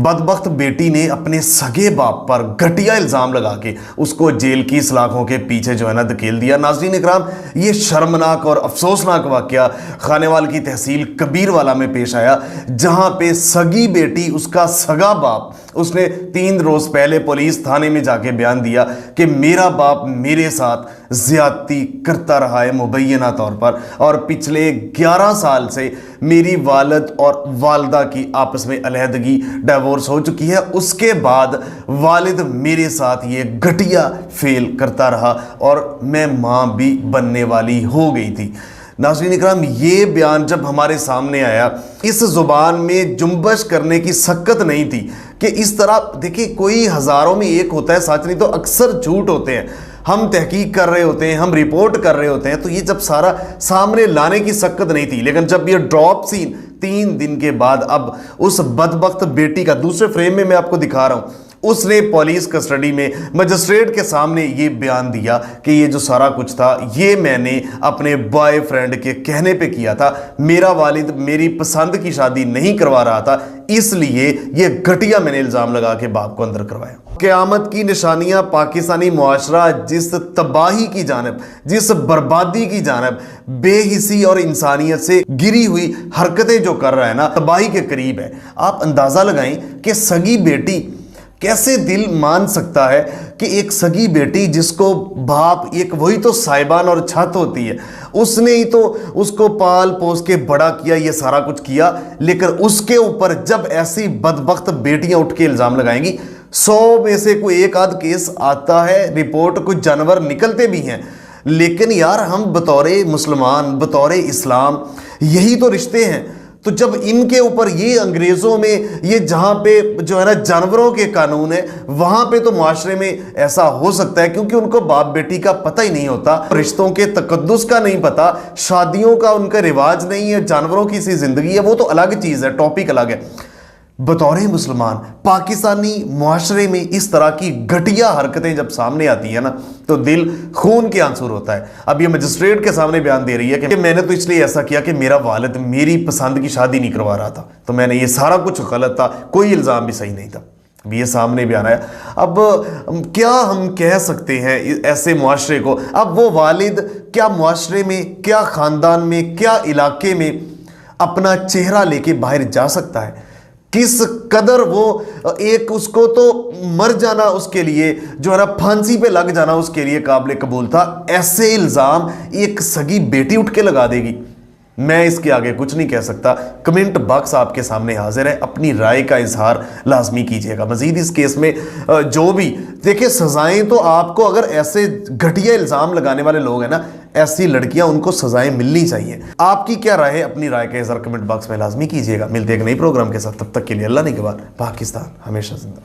بدبخت بیٹی نے اپنے سگے باپ پر گھٹیا الزام لگا کے اس کو جیل کی سلاخوں کے پیچھے جو ہے نا دھکیل دیا۔ ناظرین اکرام، یہ شرمناک اور افسوسناک واقعہ خانیوال کی تحصیل کبیر والا میں پیش آیا، جہاں پہ سگی بیٹی، اس کا سگا باپ، اس نے 3 روز پہلے پولیس تھانے میں جا کے بیان دیا کہ میرا باپ میرے ساتھ زیادتی کرتا رہا ہے مبینہ طور پر، اور پچھلے 11 سال سے میری والد اور والدہ کی آپس میں علیحدگی، ڈیورس ہو چکی ہے۔ اس کے بعد والد میرے ساتھ یہ گھٹیا فیل کرتا رہا اور میں ماں بھی بننے والی ہو گئی تھی۔ ناظرین اکرام، یہ بیان جب ہمارے سامنے آیا، اس زبان میں جنبش کرنے کی سکت نہیں تھی کہ اس طرح دیکھیں، کوئی ہزاروں میں ایک ہوتا ہے سچ، نہیں تو اکثر جھوٹ ہوتے ہیں۔ ہم تحقیق کر رہے ہوتے ہیں، ہم رپورٹ کر رہے ہوتے ہیں، تو یہ جب سارا سامنے لانے کی سکت نہیں تھی، لیکن جب یہ ڈراپ سین 3 دن کے بعد اب اس بدبخت بیٹی کا دوسرے فریم میں آپ کو دکھا رہا ہوں، اس نے پولیس کسٹڈی میں مجسٹریٹ کے سامنے یہ بیان دیا کہ یہ جو سارا کچھ تھا یہ میں نے اپنے بوائے فرینڈ کے کہنے پہ کیا تھا، میرا والد میری پسند کی شادی نہیں کروا رہا تھا، اس لیے یہ گھٹیا میں نے الزام لگا کے باپ کو اندر کروایا۔ قیامت کی نشانیاں پاکستانی معاشرہ جس تباہی کی جانب، جس بربادی کی جانب، بے حسی اور انسانیت سے گری ہوئی حرکتیں جو کر رہا ہے نا، تباہی کے قریب ہے۔ آپ اندازہ لگائیں کہ سگی بیٹی، کیسے دل مان سکتا ہے کہ ایک سگی بیٹی جس کو باپ، ایک وہی تو سائبان اور چھت ہوتی ہے، اس نے ہی تو اس کو پال پوس کے بڑا کیا، یہ سارا کچھ کیا، لیکن اس کے اوپر جب ایسی بدبخت بیٹیاں اٹھ کے الزام لگائیں گی، 100 میں سے کوئی ایک آدھ کیس آتا ہے، رپورٹ کچھ جانور نکلتے بھی ہیں، لیکن یار ہم بطور مسلمان، بطور اسلام، یہی تو رشتے ہیں۔ تو جب ان کے اوپر یہ انگریزوں میں یہ جہاں پہ جو ہے نا جانوروں کے قانون ہے، وہاں پہ تو معاشرے میں ایسا ہو سکتا ہے، کیونکہ ان کو باپ بیٹی کا پتہ ہی نہیں ہوتا، رشتوں کے تقدس کا نہیں پتہ، شادیوں کا ان کا رواج نہیں ہے، جانوروں کی سی زندگی ہے، وہ تو الگ چیز ہے، ٹاپک الگ ہے۔ بطور مسلمان پاکستانی معاشرے میں اس طرح کی گھٹیا حرکتیں جب سامنے آتی ہیں نا، تو دل خون کے آنسور ہوتا ہے۔ اب یہ مجسٹریٹ کے سامنے بیان دے رہی ہے کہ میں نے تو اس لیے ایسا کیا کہ میرا والد میری پسند کی شادی نہیں کروا رہا تھا، تو میں نے یہ سارا کچھ غلط تھا، کوئی الزام بھی صحیح نہیں تھا۔ اب یہ سامنے بیان آیا۔ اب کیا ہم کہہ سکتے ہیں ایسے معاشرے کو؟ اب وہ والد کیا معاشرے میں، کیا خاندان میں، کیا علاقے میں اپنا چہرہ لے کے باہر جا سکتا ہے؟ کس قدر وہ ایک، اس کو تو مر جانا اس کے لیے جو ہے نا، پھانسی پہ لگ جانا اس کے لیے قابل قبول تھا، ایسے الزام ایک سگی بیٹی اٹھ کے لگا دے گی؟ میں اس کے آگے کچھ نہیں کہہ سکتا۔ کمنٹ باکس آپ کے سامنے حاضر ہے، اپنی رائے کا اظہار لازمی کیجیے گا۔ مزید اس کیس میں جو بھی دیکھیں، سزائیں تو آپ کو، اگر ایسے گھٹیا الزام لگانے والے لوگ ہیں نا، ایسی لڑکیاں، ان کو سزائیں ملنی چاہیے۔ آپ کی کیا رائے ہے؟ اپنی رائے کا اظہار کمنٹ باکس میں لازمی کیجیے گا۔ ملتے ایک نئی پروگرام کے ساتھ، تب تک کے لیے اللہ نگہبان۔ پاکستان ہمیشہ زندہ۔